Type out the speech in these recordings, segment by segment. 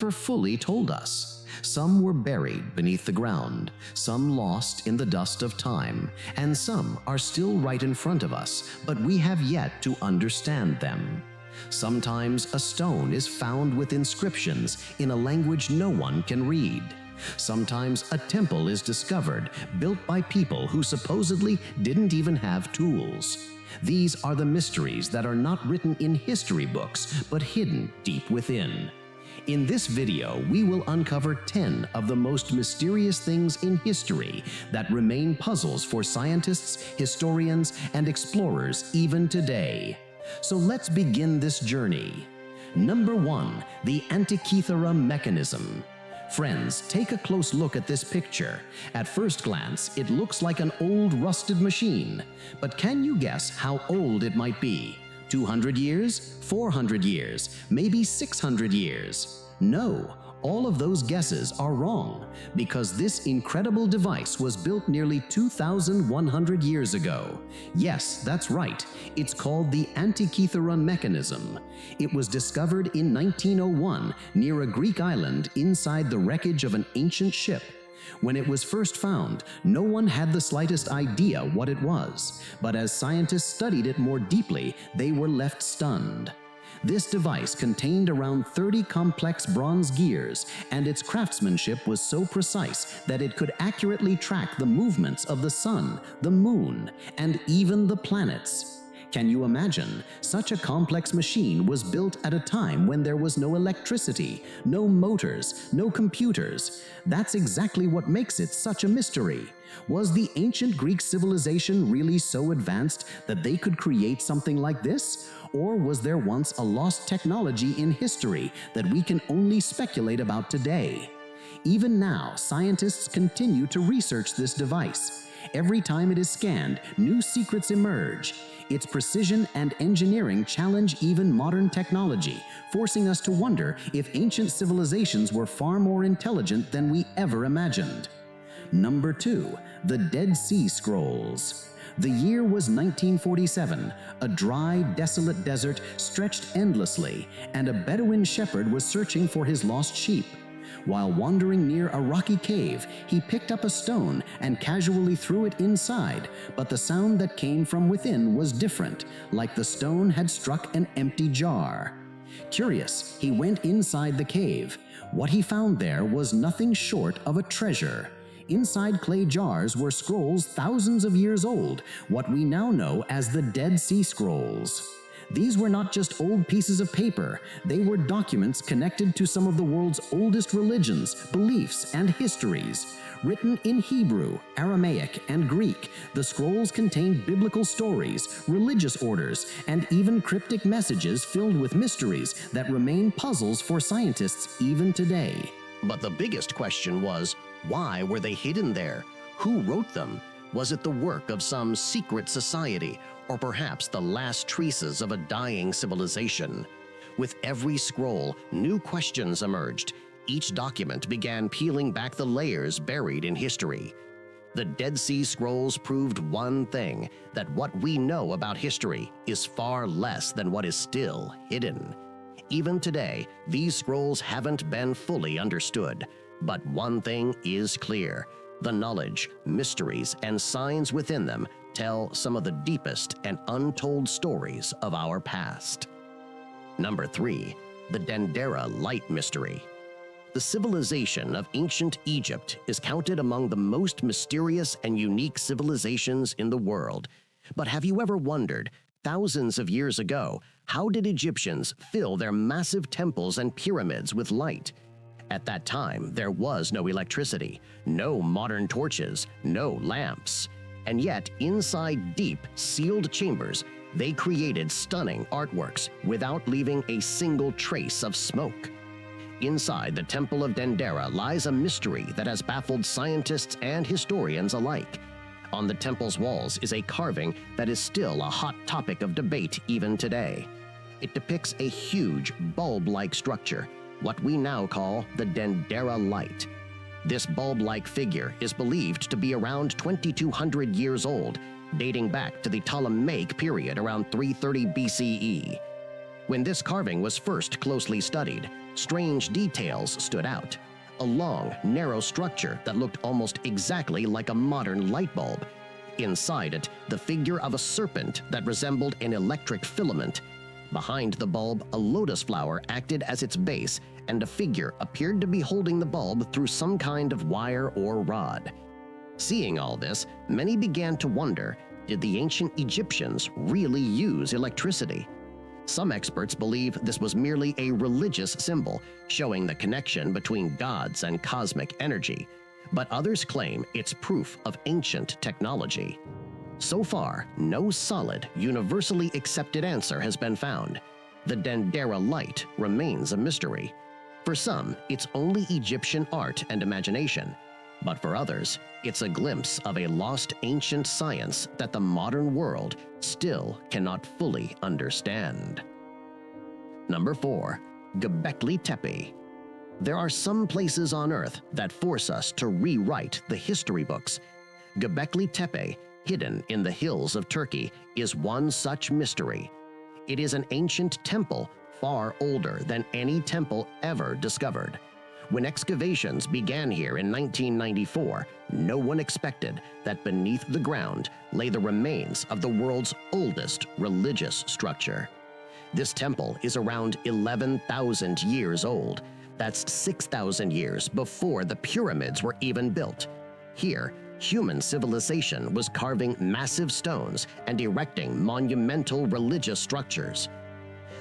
never fully told us. Some were buried beneath the ground, some lost in the dust of time, and some are still right in front of us, but we have yet to understand them. Sometimes a stone is found with inscriptions in a language no one can read. Sometimes a temple is discovered, built by people who supposedly didn't even have tools. These are the mysteries that are not written in history books, but hidden deep within. In this video, we will uncover 10 of the most mysterious things in history that remain puzzles for scientists, historians, and explorers even today. So let's begin this journey. Number 1. The Antikythera mechanism. Friends, take a close look at this picture. At first glance, it looks like an old rusted machine. But can you guess how old it might be? 200 years? 400 years? Maybe 600 years? No, all of those guesses are wrong, because this incredible device was built nearly 2,100 years ago. Yes, that's right. It's called the Antikythera mechanism. It was discovered in 1901 near a Greek island inside the wreckage of an ancient ship. When it was first found, no one had the slightest idea what it was, but as scientists studied it more deeply, they were left stunned. This device contained around 30 complex bronze gears, and its craftsmanship was so precise that it could accurately track the movements of the sun, the moon, and even the planets. Can you imagine? Such a complex machine was built at a time when there was no electricity, no motors, no computers. That's exactly what makes it such a mystery. Was the ancient Greek civilization really so advanced that they could create something like this? Or was there once a lost technology in history that we can only speculate about today? Even now, scientists continue to research this device. Every time it is scanned, new secrets emerge. Its precision and engineering challenge even modern technology, forcing us to wonder if ancient civilizations were far more intelligent than we ever imagined. Number 2. The Dead Sea Scrolls. The year was 1947. A dry, desolate desert stretched endlessly, and a Bedouin shepherd was searching for his lost sheep. While wandering near a rocky cave, he picked up a stone and casually threw it inside, but the sound that came from within was different, like the stone had struck an empty jar. Curious, he went inside the cave. What he found there was nothing short of a treasure. Inside clay jars were scrolls thousands of years old, what we now know as the Dead Sea Scrolls. These were not just old pieces of paper, they were documents connected to some of the world's oldest religions, beliefs, and histories. Written in Hebrew, Aramaic, and Greek, the scrolls contained biblical stories, religious orders, and even cryptic messages filled with mysteries that remain puzzles for scientists even today. But the biggest question was, why were they hidden there? Who wrote them? Was it the work of some secret society, or perhaps the last traces of a dying civilization? With every scroll, new questions emerged. Each document began peeling back the layers buried in history. The Dead Sea Scrolls proved one thing, that what we know about history is far less than what is still hidden. Even today, these scrolls haven't been fully understood. But one thing is clear. The knowledge, mysteries, and signs within them tell some of the deepest and untold stories of our past. Number 3. The Dendera Light Mystery. The civilization of ancient Egypt is counted among the most mysterious and unique civilizations in the world. But have you ever wondered, thousands of years ago, how did Egyptians fill their massive temples and pyramids with light? At that time, there was no electricity, no modern torches, no lamps. And yet, inside deep, sealed chambers, they created stunning artworks without leaving a single trace of smoke. Inside the Temple of Dendera lies a mystery that has baffled scientists and historians alike. On the temple's walls is a carving that is still a hot topic of debate even today. It depicts a huge, bulb-like structure, what we now call the Dendera Light. This bulb-like figure is believed to be around 2,200 years old, dating back to the Ptolemaic period around 330 BCE. When this carving was first closely studied, Strange details stood out. A long, narrow structure that looked almost exactly like a modern light bulb. Inside it, the figure of a serpent that resembled an electric filament. Behind the bulb, a lotus flower acted as its base, and a figure appeared to be holding the bulb through some kind of wire or rod. Seeing all this, many began to wonder, did the ancient Egyptians really use electricity? Some experts believe this was merely a religious symbol, showing the connection between gods and cosmic energy, but others claim it's proof of ancient technology. So far, no solid, universally accepted answer has been found. The Dendera Light remains a mystery. For some, it's only Egyptian art and imagination, but for others, it's a glimpse of a lost ancient science that the modern world still cannot fully understand. Number 4. Göbekli Tepe. There are some places on Earth that force us to rewrite the history books. Göbekli Tepe, hidden in the hills of Turkey, is one such mystery. It is an ancient temple far older than any temple ever discovered. When excavations began here in 1994, no one expected that beneath the ground lay the remains of the world's oldest religious structure. This temple is around 11,000 years old. That's 6,000 years before the pyramids were even built. Here, human civilization was carving massive stones and erecting monumental religious structures.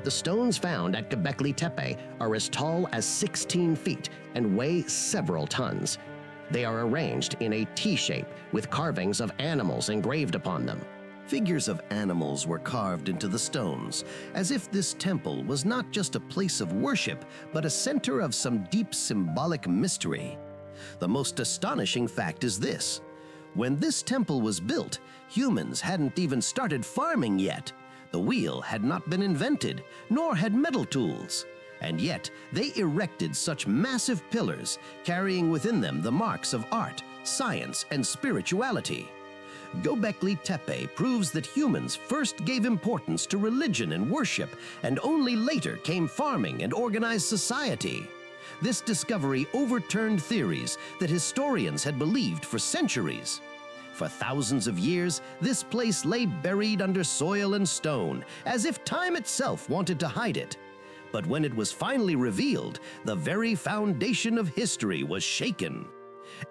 The stones found at Göbekli Tepe are as tall as 16 feet and weigh several tons. They are arranged in a T-shape with carvings of animals engraved upon them. Figures of animals were carved into the stones, as if this temple was not just a place of worship, but a center of some deep symbolic mystery. The most astonishing fact is this: when this temple was built, humans hadn't even started farming yet. The wheel had not been invented, nor had metal tools. And yet, they erected such massive pillars, carrying within them the marks of art, science, and spirituality. Göbekli Tepe proves that humans first gave importance to religion and worship, and only later came farming and organized society. This discovery overturned theories that historians had believed for centuries. For thousands of years, this place lay buried under soil and stone, as if time itself wanted to hide it. But when it was finally revealed, the very foundation of history was shaken.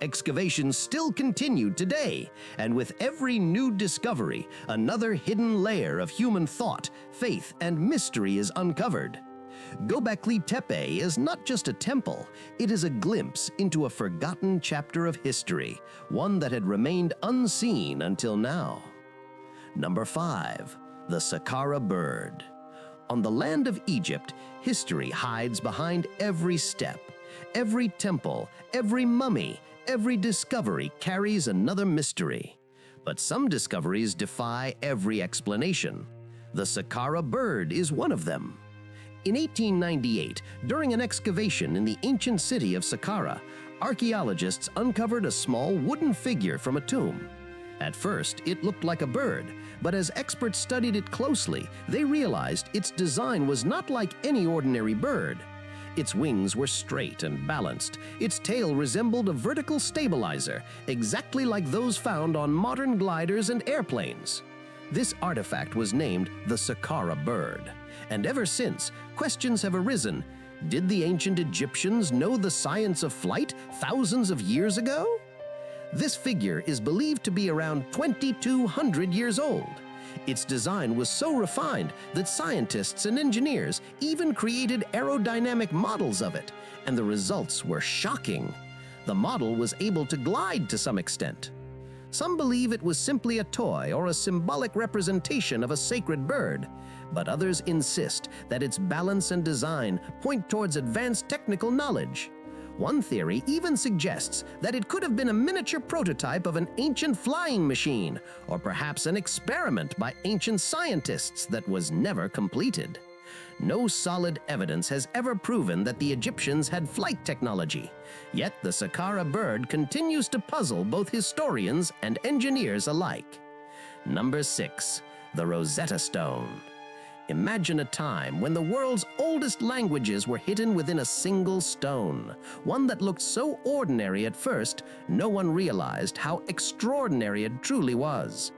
Excavations still continued today, and with every new discovery, another hidden layer of human thought, faith, and mystery is uncovered. Göbekli Tepe is not just a temple, it is a glimpse into a forgotten chapter of history, one that had remained unseen until now. Number 5. The Saqqara Bird. On the land of Egypt, history hides behind every step. Every temple, every mummy, every discovery carries another mystery. But some discoveries defy every explanation. The Saqqara Bird is one of them. In 1898, during an excavation in the ancient city of Saqqara, archaeologists uncovered a small wooden figure from a tomb. At first, it looked like a bird, but as experts studied it closely, they realized its design was not like any ordinary bird. Its wings were straight and balanced. Its tail resembled a vertical stabilizer, exactly like those found on modern gliders and airplanes. This artifact was named the Saqqara Bird. And ever since, questions have arisen. Did the ancient Egyptians know the science of flight thousands of years ago? This figure is believed to be around 2,200 years old. Its design was so refined that scientists and engineers even created aerodynamic models of it, and the results were shocking. The model was able to glide to some extent. Some believe it was simply a toy or a symbolic representation of a sacred bird, but others insist that its balance and design point towards advanced technical knowledge. One theory even suggests that it could have been a miniature prototype of an ancient flying machine, or perhaps an experiment by ancient scientists that was never completed. No solid evidence has ever proven that the Egyptians had flight technology, yet the Saqqara Bird continues to puzzle both historians and engineers alike. Number 6. The Rosetta Stone. Imagine a time when the world's oldest languages were hidden within a single stone, one that looked so ordinary at first, no one realized how extraordinary it truly was.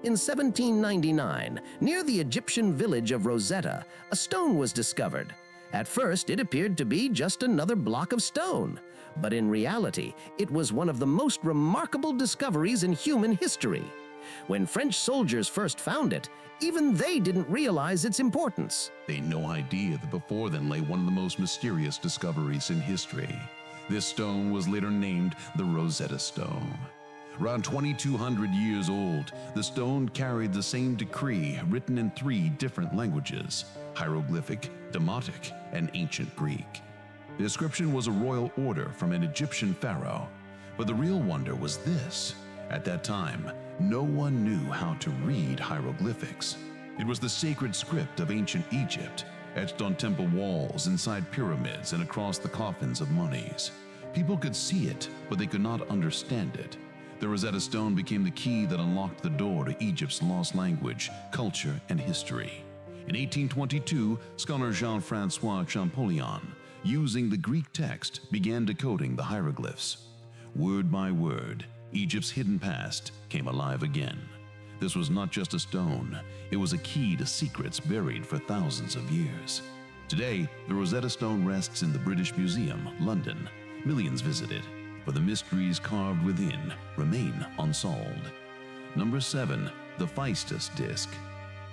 In 1799, near the Egyptian village of Rosetta, a stone was discovered. At first, it appeared to be just another block of stone, but in reality, it was one of the most remarkable discoveries in human history. When French soldiers first found it, even they didn't realize its importance. They had no idea that before them lay one of the most mysterious discoveries in history. This stone was later named the Rosetta Stone. Around 2,200 years old, the stone carried the same decree written in 3 different languages: hieroglyphic, Demotic, and Ancient Greek. The inscription was a royal order from an Egyptian pharaoh. But the real wonder was this: at that time, no one knew how to read hieroglyphics. It was the sacred script of ancient Egypt, etched on temple walls, inside pyramids, and across the coffins of mummies. People could see it, but they could not understand it. The Rosetta Stone became the key that unlocked the door to Egypt's lost language, culture, and history. In 1822, scholar Jean-Francois Champollion, using the Greek text, began decoding the hieroglyphs. Word by word, Egypt's hidden past came alive again. This was not just a stone, it was a key to secrets buried for thousands of years. Today, the Rosetta Stone rests in the British Museum, London. Millions visit it, but the mysteries carved within remain unsolved. Number 7. The Phaistos Disc.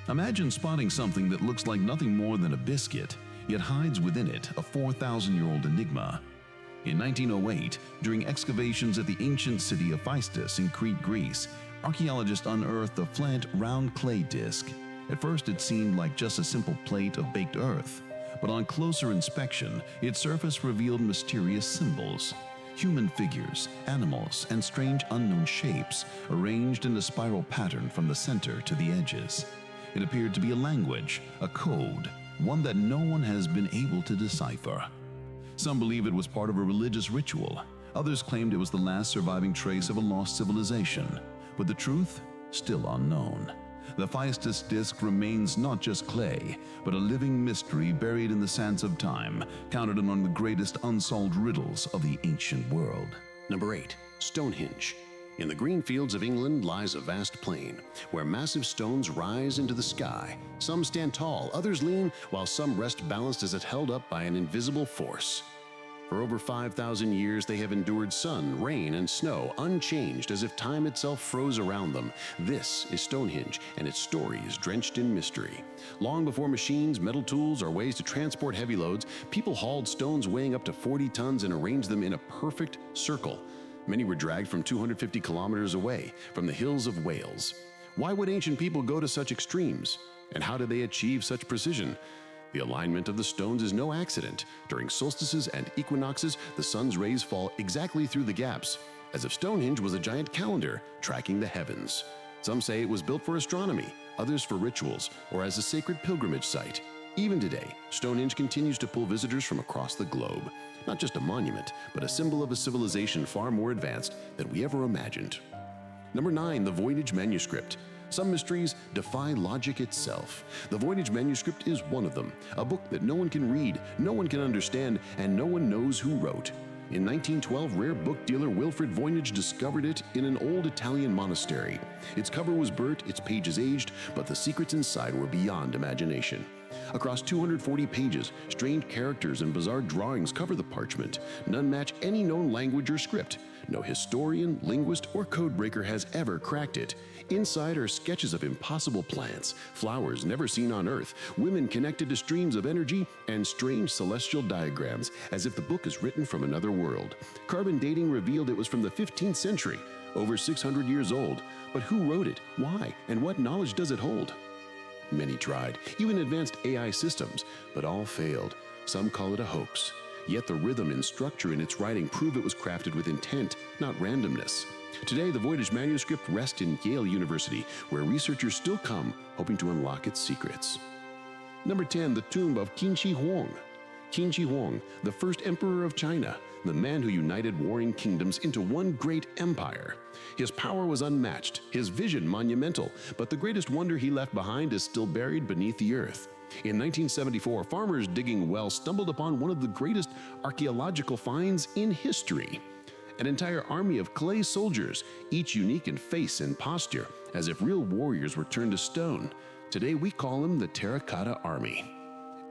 Imagine spotting something that looks like nothing more than a biscuit, yet hides within it a 4,000-year-old enigma. In 1908, during excavations at the ancient city of Phaistos in Crete, Greece, archaeologists unearthed a flat, round clay disc. At first it seemed like just a simple plate of baked earth, but on closer inspection, its surface revealed mysterious symbols. Human figures, animals, and strange unknown shapes arranged in a spiral pattern from the center to the edges. It appeared to be a language, a code, one that no one has been able to decipher. Some believe it was part of a religious ritual. Others claimed it was the last surviving trace of a lost civilization. But the truth? Still unknown. The Phaistos disc remains not just clay, but a living mystery buried in the sands of time, counted among the greatest unsolved riddles of the ancient world. Number 8. Stonehenge. In the green fields of England lies a vast plain, where massive stones rise into the sky. Some stand tall, others lean, while some rest balanced as if held up by an invisible force. For over 5,000 years they have endured sun, rain, and snow, unchanged as if time itself froze around them. This is Stonehenge, and its story is drenched in mystery. Long before machines, metal tools, or ways to transport heavy loads, people hauled stones weighing up to 40 tons and arranged them in a perfect circle. Many were dragged from 250 kilometers away, from the hills of Wales. Why would ancient people go to such extremes? And how did they achieve such precision? The alignment of the stones is no accident. During solstices and equinoxes, the sun's rays fall exactly through the gaps, as if Stonehenge was a giant calendar tracking the heavens. Some say it was built for astronomy, others for rituals, or as a sacred pilgrimage site. Even today, Stonehenge continues to pull visitors from across the globe. Not just a monument, but a symbol of a civilization far more advanced than we ever imagined. Number 9. The Voynich Manuscript. Some mysteries defy logic itself. The Voynich Manuscript is one of them, a book that no one can read, no one can understand, and no one knows who wrote. In 1912, rare book dealer Wilfrid Voynich discovered it in an old Italian monastery. Its cover was burnt, its pages aged, but the secrets inside were beyond imagination. Across 240 pages, strange characters and bizarre drawings cover the parchment. None match any known language or script. No historian, linguist, or codebreaker has ever cracked it. Inside are sketches of impossible plants, flowers never seen on Earth, women connected to streams of energy, and strange celestial diagrams, as if the book is written from another world. Carbon dating revealed it was from the 15th century, over 600 years old. But who wrote it? Why? And what knowledge does it hold? Many tried, even advanced AI systems, but all failed. Some call it a hoax. Yet the rhythm and structure in its writing prove it was crafted with intent, not randomness. Today, the Voynich Manuscript rests in Yale University, where researchers still come, hoping to unlock its secrets. Number 10. The Tomb of Qin Shi Huang. Qin Shi Huang, the first emperor of China, the man who united warring kingdoms into one great empire. His power was unmatched, his vision monumental, but the greatest wonder he left behind is still buried beneath the earth. In 1974, farmers digging wells stumbled upon one of the greatest archaeological finds in history. An entire army of clay soldiers, each unique in face and posture, as if real warriors were turned to stone. Today we call them the Terracotta Army.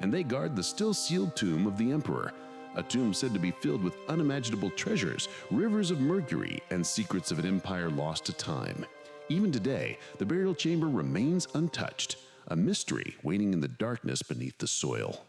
And they guard the still sealed tomb of the emperor, a tomb said to be filled with unimaginable treasures, rivers of mercury, and secrets of an empire lost to time. Even today, the burial chamber remains untouched, a mystery waiting in the darkness beneath the soil.